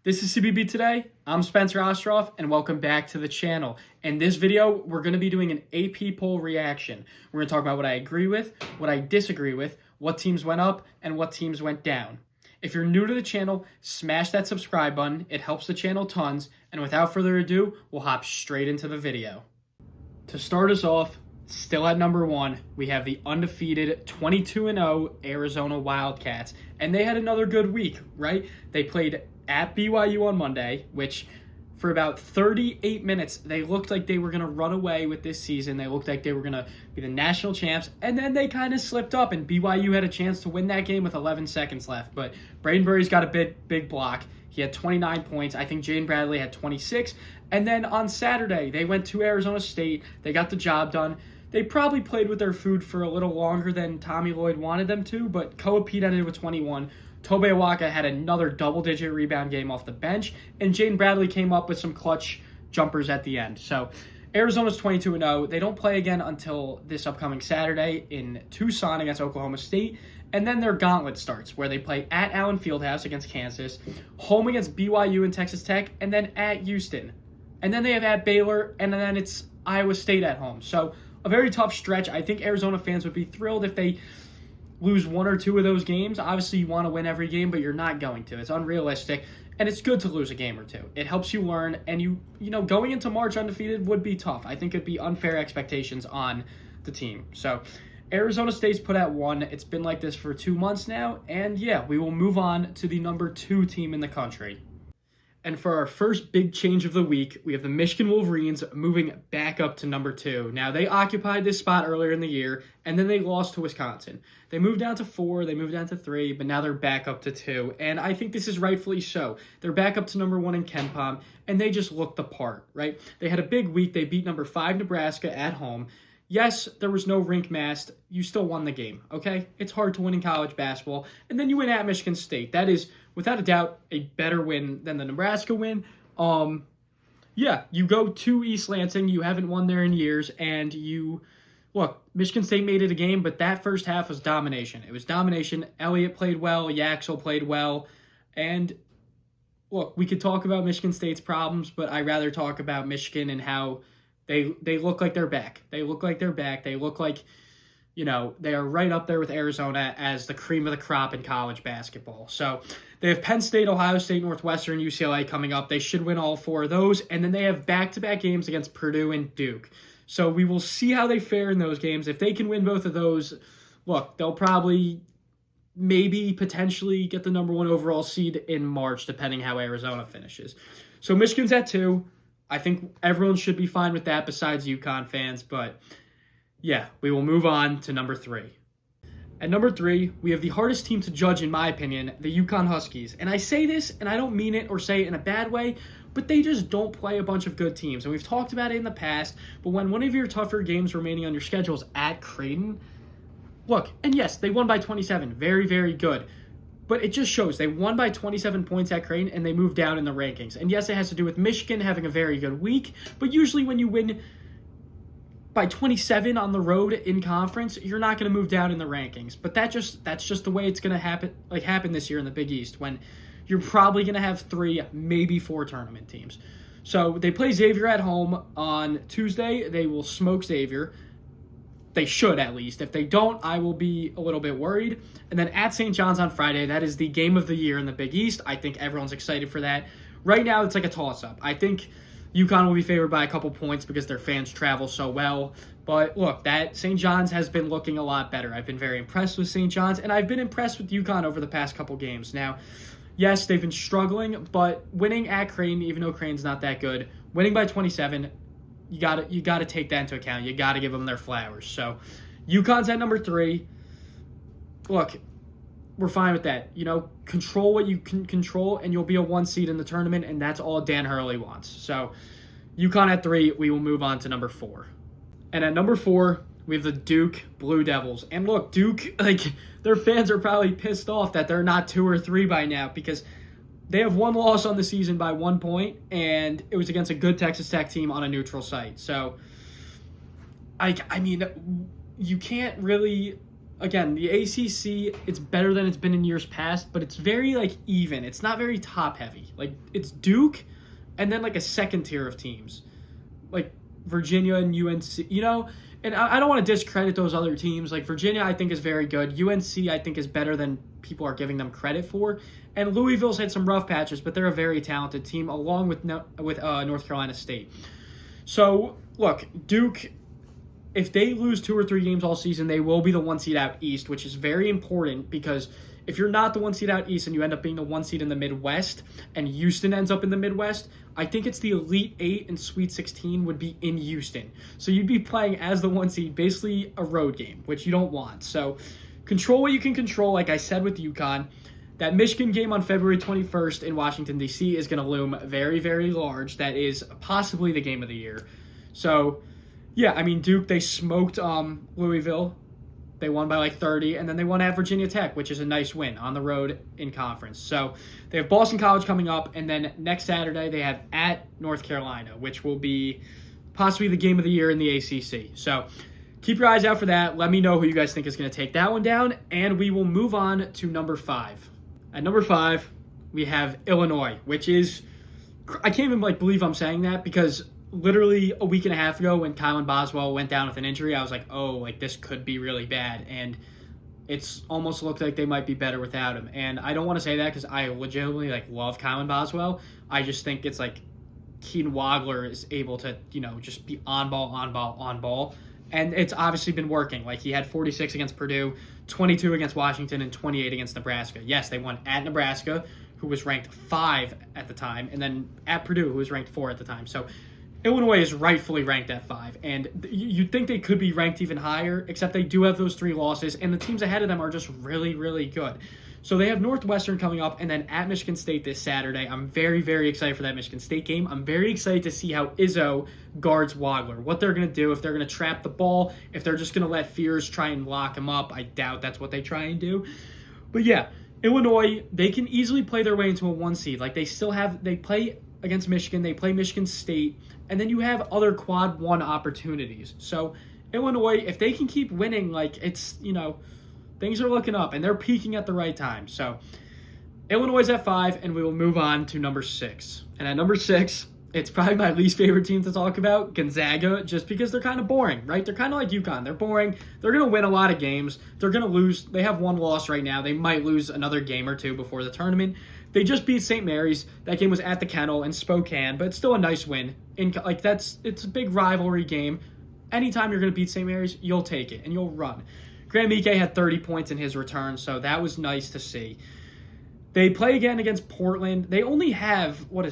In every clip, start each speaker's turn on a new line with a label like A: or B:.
A: This is CBB Today. I'm Spencer Ostroff, and welcome back to the channel. In this video, we're going to be doing an AP poll reaction. We're going to talk about what I agree with, what I disagree with, what teams went up, and what teams went down. If you're new to the channel, smash that subscribe button. It helps the channel tons. And without further ado, we'll hop straight into the video. To start us off, still at number one, we have the undefeated 22-0 Arizona Wildcats. And they had another good week, right? They played at BYU on Monday, which for about 38 minutes, they looked like they were going to run away with this season. They looked like they were going to be the national champs, and then they kind of slipped up, and BYU had a chance to win that game with 11 seconds left. But Bradenberry's got a big block. He had 29 points. I think Jaden Bradley had 26. And then on Saturday, they went to Arizona State. They got the job done. They probably played with their food for a little longer than Tommy Lloyd wanted them to, but Koa Pete ended with 21. Tobe Awaka had another double-digit rebound game off the bench, and Jaden Bradley came up with some clutch jumpers at the end. So Arizona's 22-0. They don't play again until this upcoming Saturday in Tucson against Oklahoma State, and then their gauntlet starts, where they play at Allen Fieldhouse against Kansas, home against BYU and Texas Tech, and then at Houston. And then they have at Baylor, and then it's Iowa State at home. So a very tough stretch. I think Arizona fans would be thrilled if they lose one or two of those games. Obviously, you want to win every game, but you're not going to. It's unrealistic, and it's good to lose a game or two. It helps you learn, and you know, going into March undefeated would be tough. I think it'd be unfair expectations on the team. So Arizona State's put at 1. It's been like this for 2 months now, and yeah, we will move on to the number 2 team in the country. And for our first big change of the week, we have the Michigan Wolverines moving back up to number 2. Now, they occupied this spot earlier in the year, and then they lost to Wisconsin. They moved down to 4, they moved down to 3, but now they're back up to 2. And I think this is rightfully so. They're back up to number 1 in KenPom, and they just looked the part, right? They had a big week. They beat number 5 Nebraska at home. Yes, there was no rink mast. You still won the game, okay? It's hard to win in college basketball. And then you win at Michigan State. That is, without a doubt, a better win than the Nebraska win. Yeah, you go to East Lansing. You haven't won there in years. And look, Michigan State made it a game, but that first half was domination. It was domination. Elliott played well. Yaxel played well. And look, we could talk about Michigan State's problems, but I'd rather talk about Michigan and how they look like they're back. They look like they're back. They look like, you know, they are right up there with Arizona as the cream of the crop in college basketball. So they have Penn State, Ohio State, Northwestern, UCLA coming up. They should win all 4 of those. And then they have back-to-back games against Purdue and Duke. So we will see how they fare in those games. If they can win both of those, look, they'll probably potentially get the number 1 overall seed in March, depending how Arizona finishes. So Michigan's at 2. I think everyone should be fine with that besides UConn fans, but yeah, we will move on to number 3. At number 3, we have the hardest team to judge, in my opinion, the UConn Huskies. And I say this, and I don't mean it or say it in a bad way, but they just don't play a bunch of good teams. And we've talked about it in the past, but when one of your tougher games remaining on your schedule is at Creighton, look, and yes, they won by 27. Very, very good. But it just shows they won by 27 points at Creighton, and they moved down in the rankings. And yes, it has to do with Michigan having a very good week, but usually when you win by 27 on the road in conference, you're not going to move down in the rankings. But that's just the way it's going to happen this year in the Big East, when you're probably going to have 3, maybe 4 tournament teams. So they play Xavier at home on Tuesday. They will smoke Xavier. They should, at least. If they don't, I will be a little bit worried. And then at St. John's on Friday, that is the game of the year in the Big East. I think everyone's excited for that. Right now, it's like a toss-up. I think UConn will be favored by a couple points because their fans travel so well. But look, that St. John's has been looking a lot better. I've been very impressed with St. John's, and I've been impressed with UConn over the past couple games. Now, yes, they've been struggling, but winning at Creighton, even though Creighton's not that good, winning by 27, you gotta take that into account. You gotta give them their flowers. So UConn's at number 3. Look, we're fine with that. You know, control what you can control, and you'll be a 1 seed in the tournament, and that's all Dan Hurley wants. So UConn at 3, we will move on to number 4. And at number 4, we have the Duke Blue Devils. And look, Duke, their fans are probably pissed off that they're not 2 or 3 by now, because they have 1 loss on the season by 1 point, and it was against a good Texas Tech team on a neutral site. So, I mean, you can't really again, the ACC, it's better than it's been in years past, but it's very, like, even. It's not very top-heavy. Like, it's Duke and then, like, a second tier of teams. Like, Virginia and UNC, you know? And I don't want to discredit those other teams. Like, Virginia, I think, is very good. UNC, I think, is better than people are giving them credit for. And Louisville's had some rough patches, but they're a very talented team, along with North Carolina State. So, look, Duke, if they lose 2 or 3 games all season, they will be the 1 seed out East, which is very important because if you're not the 1 seed out East and you end up being the 1 seed in the Midwest and Houston ends up in the Midwest, I think it's the Elite 8 and Sweet 16 would be in Houston. So you'd be playing as the 1 seed, basically a road game, which you don't want. So control what you can control, like I said with UConn. That Michigan game on February 21st in Washington, D.C. is going to loom very, very large. That is possibly the game of the year. So, yeah, I mean, Duke, they smoked Louisville. They won by like 30, and then they won at Virginia Tech, which is a nice win on the road in conference. So they have Boston College coming up, and then next Saturday they have at North Carolina, which will be possibly the game of the year in the ACC. So keep your eyes out for that. Let me know who you guys think is going to take that one down, and we will move on to number 5. At number 5, we have Illinois, which is, I can't even believe I'm saying that because literally a week and a half ago when Kylan Boswell went down with an injury, I was like, oh, this could be really bad. And it's almost looked like they might be better without him. And I don't want to say that because I legitimately love Kylan Boswell. I just think it's like Keaton Wagler is able to, just be on ball. And it's obviously been working. Like, he had 46 against Purdue, 22 against Washington, and 28 against Nebraska. Yes, they won at Nebraska, who was ranked 5 at the time, and then at Purdue, who was ranked 4 at the time. So Illinois is rightfully ranked at 5. And you'd think they could be ranked even higher, except they do have those 3 losses, and the teams ahead of them are just really, really good. So they have Northwestern coming up, and then at Michigan State this Saturday. I'm very, very excited for that Michigan State game. I'm very excited to see how Izzo guards Wagler, what they're going to do, if they're going to trap the ball, if they're just going to let Fears try and lock him up. I doubt that's what they try and do. But yeah, Illinois, they can easily play their way into a 1 seed. Like, they play against Michigan, they play Michigan State, and then you have other quad 1 opportunities. So Illinois, if they can keep winning, it's, things are looking up, and they're peaking at the right time. So Illinois is at 5, and we will move on to number 6. And at number 6, it's probably my least favorite team to talk about, Gonzaga, just because they're kind of boring, right? They're kind of like UConn. They're boring. They're going to win a lot of games. They're going to lose. They have 1 loss right now. They might lose another game or 2 before the tournament. They just beat St. Mary's. That game was at the Kennel in Spokane, but it's still a nice win. It's a big rivalry game. Anytime you're going to beat St. Mary's, you'll take it, and you'll run. Graham Ike had 30 points in his return, so that was nice to see. They play again against Portland. They only have, 8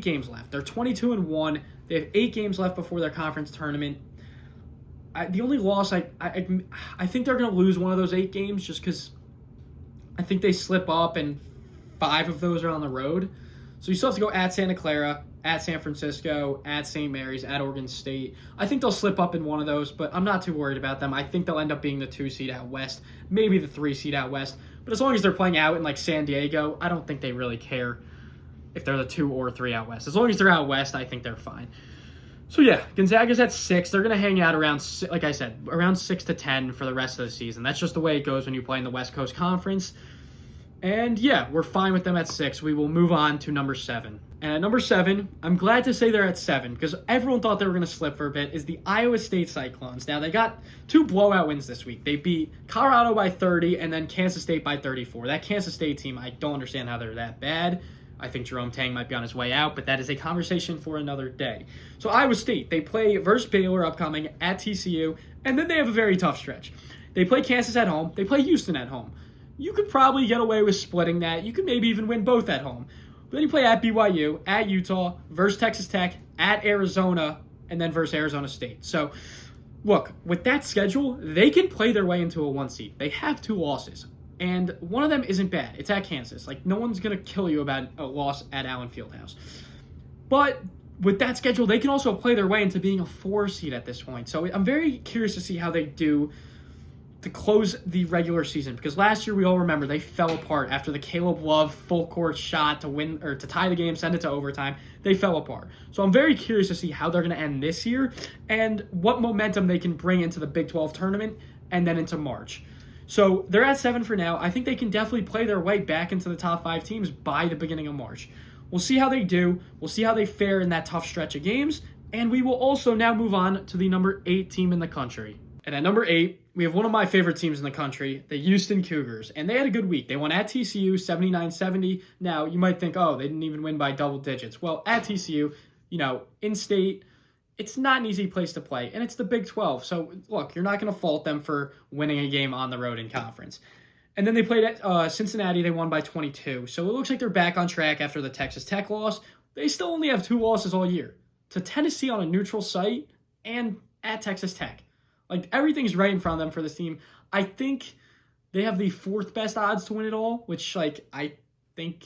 A: games left. They're 22-1. They have 8 games left before their conference tournament. The only loss, I think they're going to lose one of those 8 games just because I think they slip up and 5 of those are on the road. So you still have to go at Santa Clara, at San Francisco, at St. Mary's, at Oregon State. I think they'll slip up in one of those, but I'm not too worried about them. I think they'll end up being the 2 seed out west, maybe the 3 seed out west. But as long as they're playing out in San Diego, I don't think they really care if they're the 2 or 3 out west. As long as they're out west, I think they're fine. So yeah, Gonzaga's at 6. They're going to hang out around, like I said, around 6 to 10 for the rest of the season. That's just the way it goes when you play in the West Coast Conference. And yeah, we're fine with them at 6. We will move on to number 7. And at number 7, I'm glad to say they're at 7 because everyone thought they were going to slip for a bit, is the Iowa State Cyclones. Now, they got 2 blowout wins this week. They beat Colorado by 30 and then Kansas State by 34. That Kansas State team, I don't understand how they're that bad. I think Jerome Tang might be on his way out, but that is a conversation for another day. So Iowa State, they play versus Baylor upcoming at TCU, and then they have a very tough stretch. They play Kansas at home. They play Houston at home. You could probably get away with splitting that. You could maybe even win both at home. But then you play at BYU, at Utah, versus Texas Tech, at Arizona, and then versus Arizona State. So, look, with that schedule, they can play their way into a 1 seed. They have 2 losses, and one of them isn't bad. It's at Kansas. No one's going to kill you about a loss at Allen Fieldhouse. But with that schedule, they can also play their way into being a 4 seed at this point. So I'm very curious to see how they do to close the regular season, because last year we all remember they fell apart after the Caleb Love full court shot to win or to tie the game, send it to overtime. They fell apart. So I'm very curious to see how they're going to end this year and what momentum they can bring into the Big 12 tournament and then into March. So they're at 7 for now. I think they can definitely play their way back into the top 5 teams by the beginning of March. We'll see how they do. We'll see how they fare in that tough stretch of games. And we will also now move on to the number 8 team in the country. And at number 8, we have one of my favorite teams in the country, the Houston Cougars. And they had a good week. They won at TCU 79-70. Now, you might think, oh, they didn't even win by double digits. Well, at TCU, in-state, it's not an easy place to play. And it's the Big 12. So, look, you're not going to fault them for winning a game on the road in conference. And then they played at Cincinnati. They won by 22. So it looks like they're back on track after the Texas Tech loss. They still only have 2 losses all year. To Tennessee on a neutral site and at Texas Tech. Like, everything's right in front of them for this team. I think they have the 4th best odds to win it all, which, I think,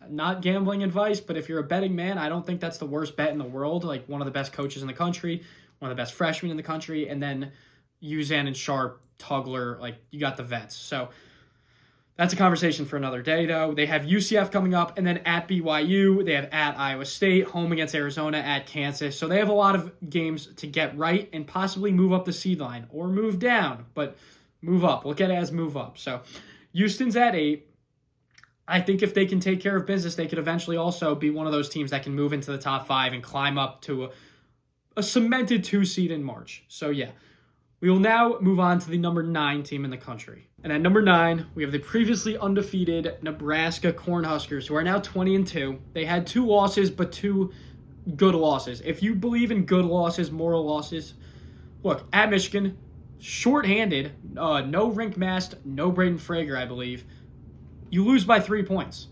A: not gambling advice, but if you're a betting man, I don't think that's the worst bet in the world. Like, one of the best coaches in the country, one of the best freshmen in the country, and then Uzan and Sharp, Tugler, you got the vets. So that's a conversation for another day, though. They have UCF coming up, and then at BYU. They have at Iowa State, home against Arizona, at Kansas. So they have a lot of games to get right and possibly move up the seed line or move down, but move up. Look at it as move up. So Houston's at 8. I think if they can take care of business, they could eventually also be one of those teams that can move into the top 5 and climb up to a cemented 2 seed in March. So, yeah. We will now move on to the number 9 team in the country. And at number 9, we have the previously undefeated Nebraska Cornhuskers, who are now 20-2. They had 2 losses, but 2 good losses. If you believe in good losses, moral losses, look, at Michigan, shorthanded, no Rink Mast, no Braden Frager, I believe. You lose by 3 points.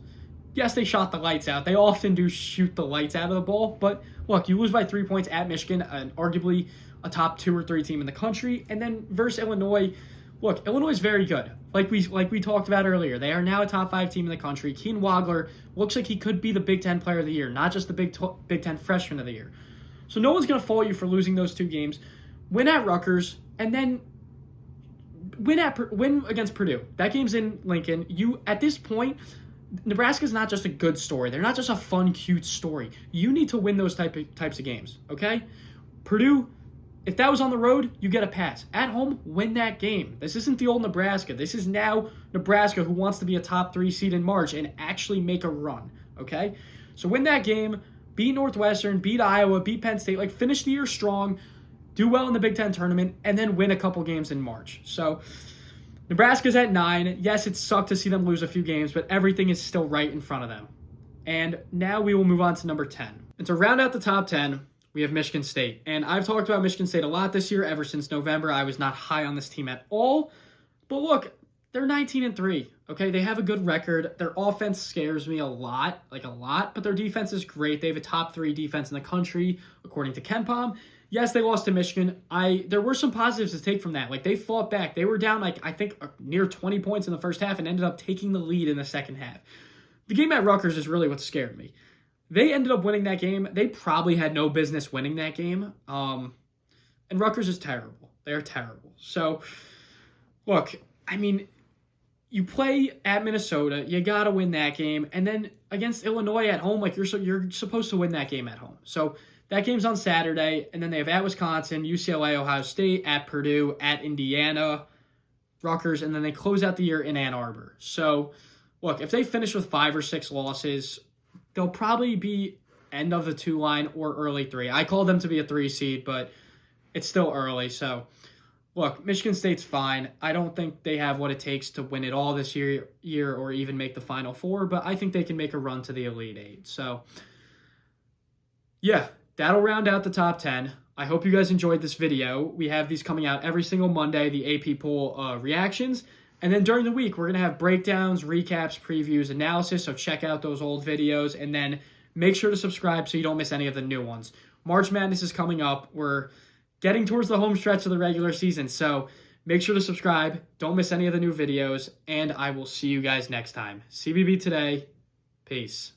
A: Yes, they shot the lights out. They often do shoot the lights out of the ball, but look, you lose by 3 points at Michigan, arguably a top 2 or 3 team in the country, and then versus Illinois. Look, Illinois is very good. Like we talked about earlier, they are now a top 5 team in the country. Keen Wagler looks like he could be the Big Ten Player of the Year, not just the Big Ten Freshman of the Year. So no one's going to fault you for losing those 2 games. Win at Rutgers, and then win against Purdue. That game's in Lincoln. At this point, Nebraska's not just a good story. They're not just a fun, cute story. You need to win those types of games, okay? Purdue, if that was on the road, you get a pass. At home, win that game. This isn't the old Nebraska. This is now Nebraska who wants to be a top 3 seed in March and actually make a run, okay? So win that game, beat Northwestern, beat Iowa, beat Penn State, finish the year strong, do well in the Big Ten tournament, and then win a couple games in March. So Nebraska's at 9. Yes, it sucked to see them lose a few games, but everything is still right in front of them. And now we will move on to number 10. And to round out the top 10, we have Michigan State. And I've talked about Michigan State a lot this year. Ever since November, I was not high on this team at all. But look, they're 19-3. Okay, they have a good record. Their offense scares me a lot, but their defense is great. They have a top 3 defense in the country, according to KenPom. Yes, they lost to Michigan. There were some positives to take from that. They fought back. They were down, I think, near 20 points in the first half and ended up taking the lead in the second half. The game at Rutgers is really what scared me. They ended up winning that game. They probably had no business winning that game. And Rutgers is terrible. They're terrible. So, look, you play at Minnesota. You got to win that game. And then against Illinois at home, you're supposed to win that game at home. So that game's on Saturday. And then they have at Wisconsin, UCLA, Ohio State, at Purdue, at Indiana, Rutgers, and then they close out the year in Ann Arbor. So, look, if they finish with 5 or 6 losses, they'll probably be end of the 2 line or early 3. I call them to be a 3 seed, but it's still early. So, look, Michigan State's fine. I don't think they have what it takes to win it all this year or even make the Final 4, but I think they can make a run to the Elite 8. So, yeah, that'll round out the top 10. I hope you guys enjoyed this video. We have these coming out every single Monday, the AP poll reactions. And then during the week, we're going to have breakdowns, recaps, previews, analysis, so check out those old videos, and then make sure to subscribe so you don't miss any of the new ones. March Madness is coming up. We're getting towards the home stretch of the regular season, so make sure to subscribe. Don't miss any of the new videos, and I will see you guys next time. CBB Today. Peace.